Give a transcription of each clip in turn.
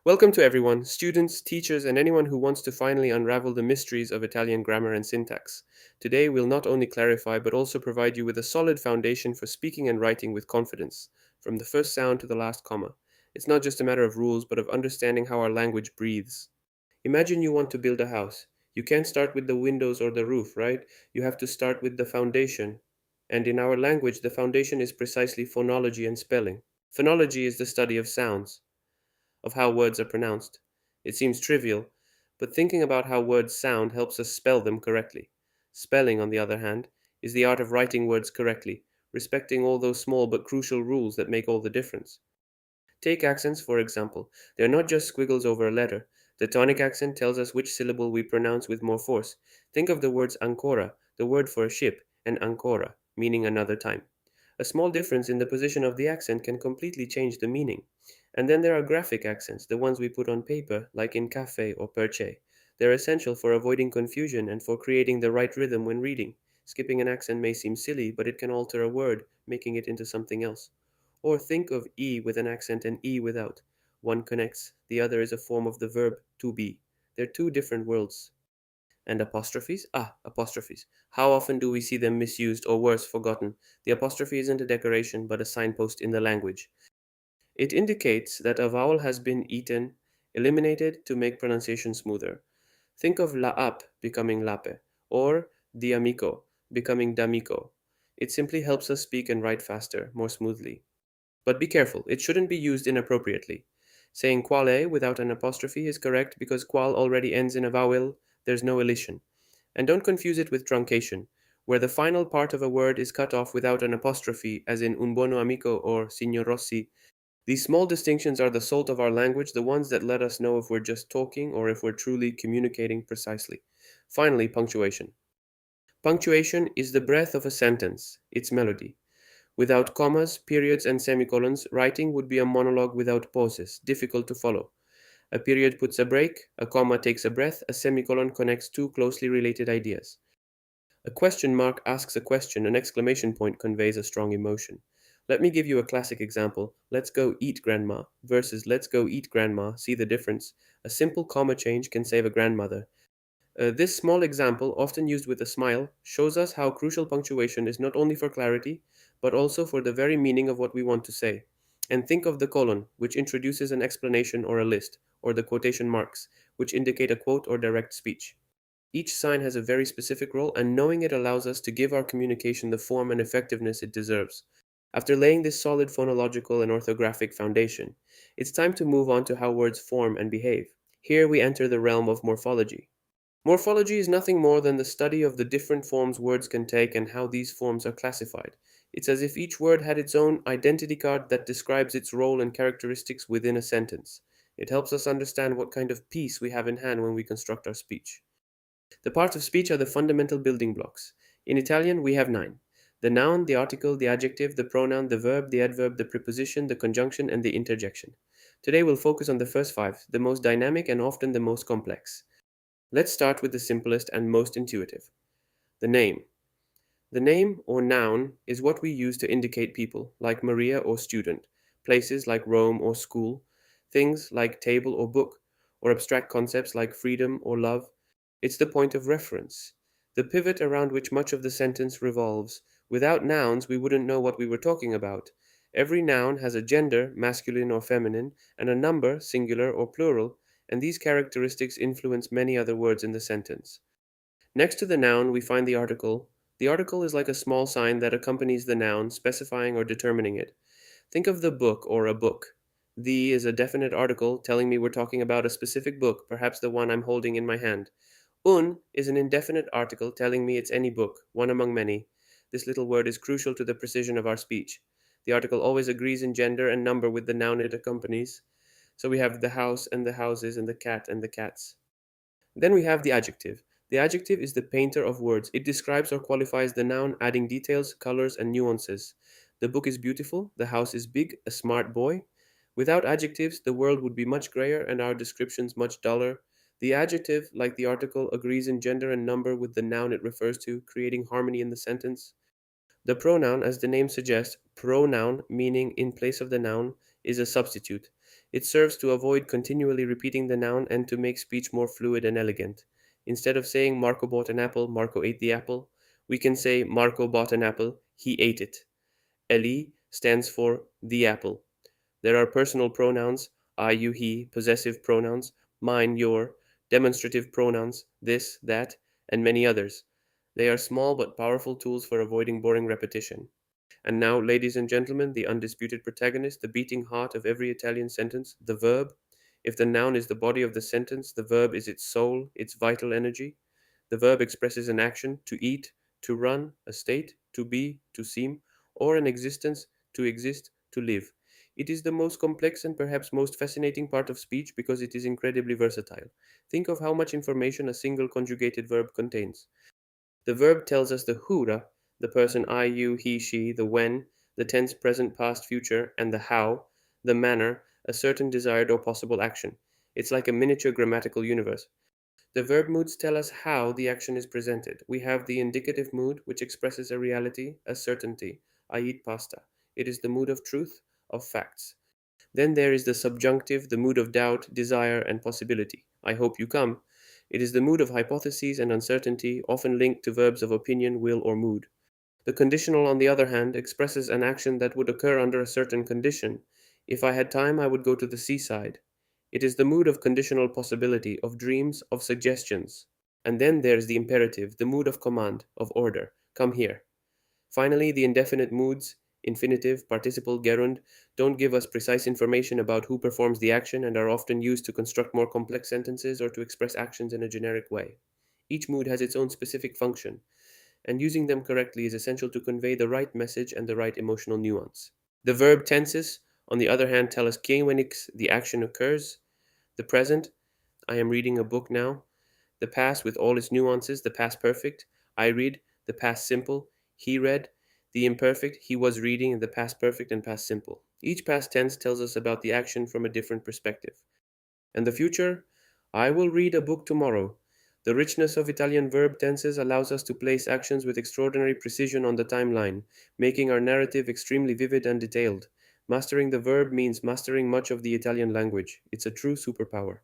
Welcome to everyone, students, teachers, and anyone who wants to finally unravel the mysteries of Italian grammar and syntax. Today, we'll not only clarify but also provide you with a solid foundation for speaking and writing with confidence, from the first sound to the last comma. It's not just a matter of rules, but of understanding how our language breathes. Imagine you want to build a house. You can't start with the windows or the roof, right? You have to start with the foundation. And in our language, the foundation is precisely phonology and spelling. Phonology is the study of sounds, of how words are pronounced. It seems trivial, but thinking about how words sound helps us spell them correctly. Spelling, on the other hand, is the art of writing words correctly, respecting all those small but crucial rules that make all the difference. Take accents, for example. They're not just squiggles over a letter. The tonic accent tells us which syllable we pronounce with more force. Think of the words ancora, the word for a ship, and ancora, meaning another time. A small difference in the position of the accent can completely change the meaning. And then there are graphic accents, the ones we put on paper, like in cafe or perche. They're essential for avoiding confusion and for creating the right rhythm when reading. Skipping an accent may seem silly, but it can alter a word, making it into something else. Or think of E with an accent and E without. One connects, the other is a form of the verb to be. They're two different worlds. And apostrophes? Apostrophes. How often do we see them misused or worse, forgotten? The apostrophe isn't a decoration but a signpost in the language. It indicates that a vowel has been eaten, eliminated to make pronunciation smoother. Think of la ap becoming lape, or di amico becoming d'amico. It simply helps us speak and write faster, more smoothly. But be careful, it shouldn't be used inappropriately. Saying quale without an apostrophe is correct because qual already ends in a vowel, there's no elision. And don't confuse it with truncation, where the final part of a word is cut off without an apostrophe, as in un buono amico or signor Rossi. These small distinctions are the salt of our language, the ones that let us know if we're just talking or if we're truly communicating precisely. Finally, punctuation. Punctuation is the breath of a sentence, its melody. Without commas, periods, and semicolons, writing would be a monologue without pauses, difficult to follow. A period puts a break, a comma takes a breath, a semicolon connects two closely related ideas. A question mark asks a question, an exclamation point conveys a strong emotion. Let me give you a classic example. Let's go eat, grandma, versus let's go eat, grandma. See the difference? A simple comma change can save a grandmother. This small example, often used with a smile, shows us how crucial punctuation is not only for clarity, but also for the very meaning of what we want to say. And think of the colon, which introduces an explanation or a list, or the quotation marks, which indicate a quote or direct speech. Each sign has a very specific role, and knowing it allows us to give our communication the form and effectiveness it deserves. After laying this solid phonological and orthographic foundation, it's time to move on to how words form and behave. Here we enter the realm of morphology. Morphology is nothing more than the study of the different forms words can take and how these forms are classified. It's as if each word had its own identity card that describes its role and characteristics within a sentence. It helps us understand what kind of piece we have in hand when we construct our speech. The parts of speech are the fundamental building blocks. In Italian, we have nine: the noun, the article, the adjective, the pronoun, the verb, the adverb, the preposition, the conjunction, and the interjection. Today, we'll focus on the first five, the most dynamic and often the most complex. Let's start with the simplest and most intuitive: the name. The name, or noun, is what we use to indicate people, like Maria or student, places like Rome or school, things like table or book, or abstract concepts like freedom or love. It's the point of reference, the pivot around which much of the sentence revolves. Without nouns, we wouldn't know what we were talking about. Every noun has a gender, masculine or feminine, and a number, singular or plural, and these characteristics influence many other words in the sentence. Next to the noun, we find the article. The article is like a small sign that accompanies the noun, specifying or determining it. Think of the book or a book. The is a definite article telling me we're talking about a specific book, perhaps the one I'm holding in my hand. Un is an indefinite article telling me it's any book, one among many. This little word is crucial to the precision of our speech. The article always agrees in gender and number with the noun it accompanies. So we have the house and the houses and the cat and the cats. Then we have the adjective. The adjective is the painter of words. It describes or qualifies the noun, adding details, colors, and nuances. The book is beautiful, the house is big, a smart boy. Without adjectives, the world would be much grayer and our descriptions much duller. The adjective, like the article, agrees in gender and number with the noun it refers to, creating harmony in the sentence. The pronoun, as the name suggests, pronoun, meaning in place of the noun, is a substitute. It serves to avoid continually repeating the noun and to make speech more fluid and elegant. Instead of saying Marco bought an apple, Marco ate the apple, we can say Marco bought an apple, he ate it. LE stands for the apple. There are personal pronouns, I, you, he, possessive pronouns, mine, your, demonstrative pronouns, this, that, and many others. They are small but powerful tools for avoiding boring repetition. And now, ladies and gentlemen, the undisputed protagonist, the beating heart of every Italian sentence, the verb. If the noun is the body of the sentence, the verb is its soul, its vital energy. The verb expresses an action, to eat, to run, a state, to be, to seem, or an existence, to exist, to live. It is the most complex and perhaps most fascinating part of speech because it is incredibly versatile. Think of how much information a single conjugated verb contains. The verb tells us the who, the person I, you, he, she, the when, the tense, present, past, future, and the how, the manner, a certain desired or possible action. It's like a miniature grammatical universe. The verb moods tell us how the action is presented. We have the indicative mood, which expresses a reality, a certainty. I eat pasta. It is the mood of truth, of facts. Then there is the subjunctive, the mood of doubt, desire, and possibility. I hope you come. It is the mood of hypotheses and uncertainty, often linked to verbs of opinion, will, or mood. The conditional, on the other hand, expresses an action that would occur under a certain condition. If I had time, I would go to the seaside. It is the mood of conditional possibility, of dreams, of suggestions. And then there's the imperative, the mood of command, of order. Come here. Finally, the indefinite moods, infinitive, participle, gerund, don't give us precise information about who performs the action and are often used to construct more complex sentences or to express actions in a generic way. Each mood has its own specific function, and using them correctly is essential to convey the right message and the right emotional nuance. The verb tenses, on the other hand, tell us when the action occurs. The present, I am reading a book now. The past with all its nuances, the past perfect, I read, the past simple, he read, the imperfect, he was reading, and the past perfect and past simple. Each past tense tells us about the action from a different perspective. And the future, I will read a book tomorrow. The richness of Italian verb tenses allows us to place actions with extraordinary precision on the timeline, making our narrative extremely vivid and detailed. Mastering the verb means mastering much of the Italian language. It's a true superpower.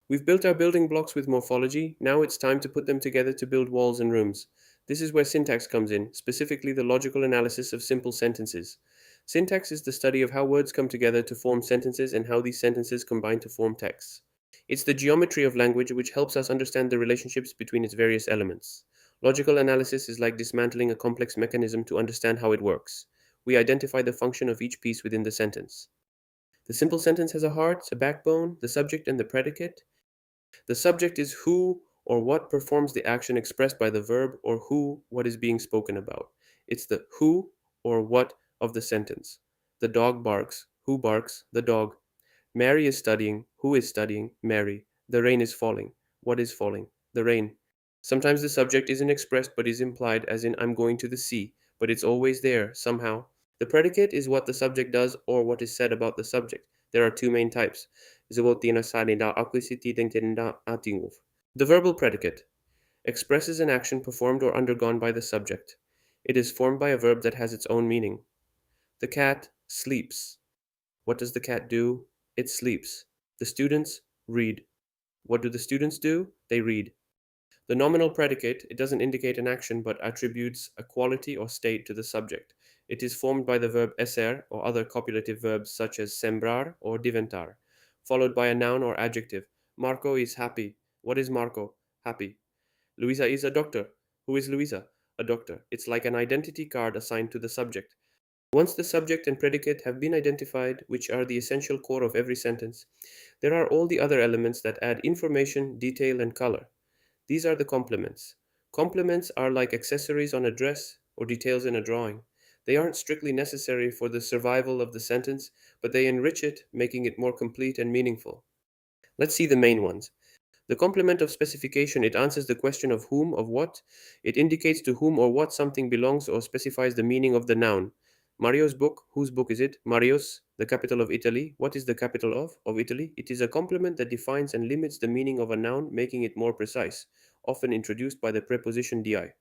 We've built our building blocks with morphology, now it's time to put them together to build walls and rooms. This is where syntax comes in, specifically the logical analysis of simple sentences. Syntax is the study of how words come together to form sentences and how these sentences combine to form texts. It's the geometry of language which helps us understand the relationships between its various elements. Logical analysis is like dismantling a complex mechanism to understand how it works. We identify the function of each piece within the sentence. The simple sentence has a heart, a backbone, the subject, and the predicate. The subject is who or what performs the action expressed by the verb or what is being spoken about. It's the who or what of the sentence. The dog barks. Who barks? The dog. Mary is studying. Who is studying? Mary. The rain is falling. What is falling? The rain. Sometimes the subject isn't expressed but is implied, as in I'm going to the sea, but it's always there, somehow. The predicate is what the subject does or what is said about the subject. There are two main types. The verbal predicate expresses an action performed or undergone by the subject. It is formed by a verb that has its own meaning. The cat sleeps. What does the cat do? It sleeps. The students read. What do the students do? They read. The nominal predicate, it doesn't indicate an action but attributes a quality or state to the subject. It is formed by the verb esser or other copulative verbs such as sembrar or diventar, followed by a noun or adjective. Marco is happy. What is Marco? Happy. Luisa is a doctor. Who is Luisa? A doctor. It's like an identity card assigned to the subject. Once the subject and predicate have been identified, which are the essential core of every sentence, there are all the other elements that add information, detail, and color. These are the complements. Complements are like accessories on a dress or details in a drawing. They aren't strictly necessary for the survival of the sentence, but they enrich it, making it more complete and meaningful. Let's see the main ones. The complement of specification, it answers the question of whom, of what. It indicates to whom or what something belongs or specifies the meaning of the noun. Mario's book, whose book is it? Mario's, the capital of Italy. What is the capital of Italy? It is a complement that defines and limits the meaning of a noun, making it more precise, often introduced by the preposition di.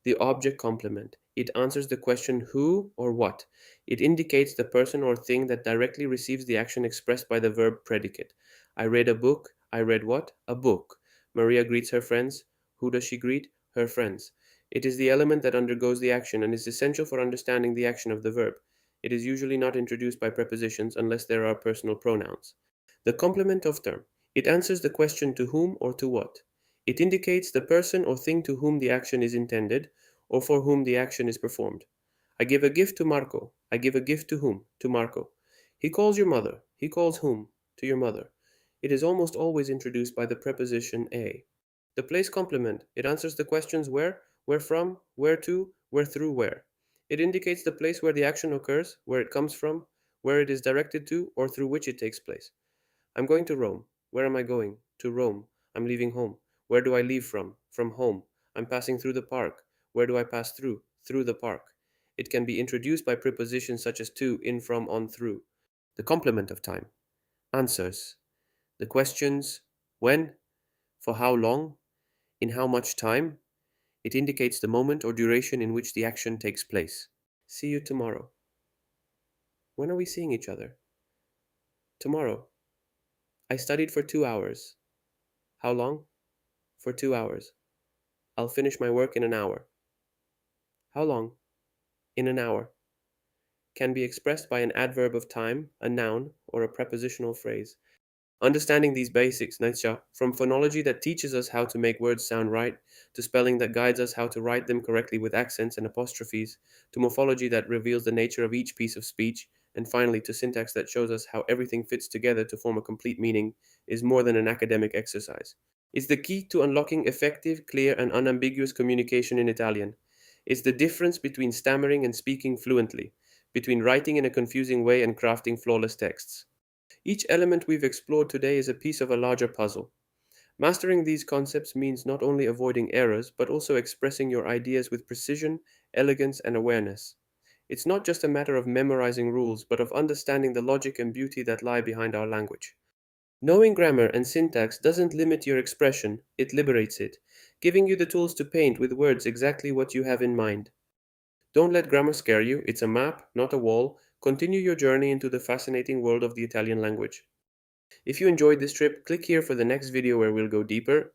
The object complement. It answers the question who or what. It indicates the person or thing that directly receives the action expressed by the verb predicate. I read a book. I read what? A book. Maria greets her friends. Who does she greet? Her friends. It is the element that undergoes the action and is essential for understanding the action of the verb. It is usually not introduced by prepositions unless there are personal pronouns. The complement of term. It answers the question to whom or to what. It indicates the person or thing to whom the action is intended or for whom the action is performed. I give a gift to Marco. I give a gift to whom? To Marco. He calls your mother. He calls whom? To your mother. It is almost always introduced by the preposition a. The place complement. It answers the questions where from, where to, where through where. It indicates the place where the action occurs, where it comes from, where it is directed to, or through which it takes place. I'm going to Rome. Where am I going? To Rome. I'm leaving home. Where do I leave from? From home. I'm passing through the park. Where do I pass through? Through the park. It can be introduced by prepositions such as to, in, from, on, through. The complement of time. Answers. The questions when, for how long, in how much time. It indicates the moment or duration in which the action takes place. See you tomorrow. When are we seeing each other? Tomorrow. I studied for 2 hours. How long? For 2 hours. I'll finish my work in an hour. How long? In an hour. Can be expressed by an adverb of time, a noun, or a prepositional phrase. Understanding these basics, Naitsha, from phonology that teaches us how to make words sound right, to spelling that guides us how to write them correctly with accents and apostrophes, to morphology that reveals the nature of each piece of speech, and finally to syntax that shows us how everything fits together to form a complete meaning, is more than an academic exercise. It's the key to unlocking effective, clear, and unambiguous communication in Italian. It's the difference between stammering and speaking fluently, between writing in a confusing way and crafting flawless texts. Each element we've explored today is a piece of a larger puzzle. Mastering these concepts means not only avoiding errors, but also expressing your ideas with precision, elegance, and awareness. It's not just a matter of memorizing rules, but of understanding the logic and beauty that lie behind our language. Knowing grammar and syntax doesn't limit your expression, it liberates it, giving you the tools to paint with words exactly what you have in mind. Don't let grammar scare you, it's a map, not a wall. Continue your journey into the fascinating world of the Italian language. If you enjoyed this trip, click here for the next video where we'll go deeper.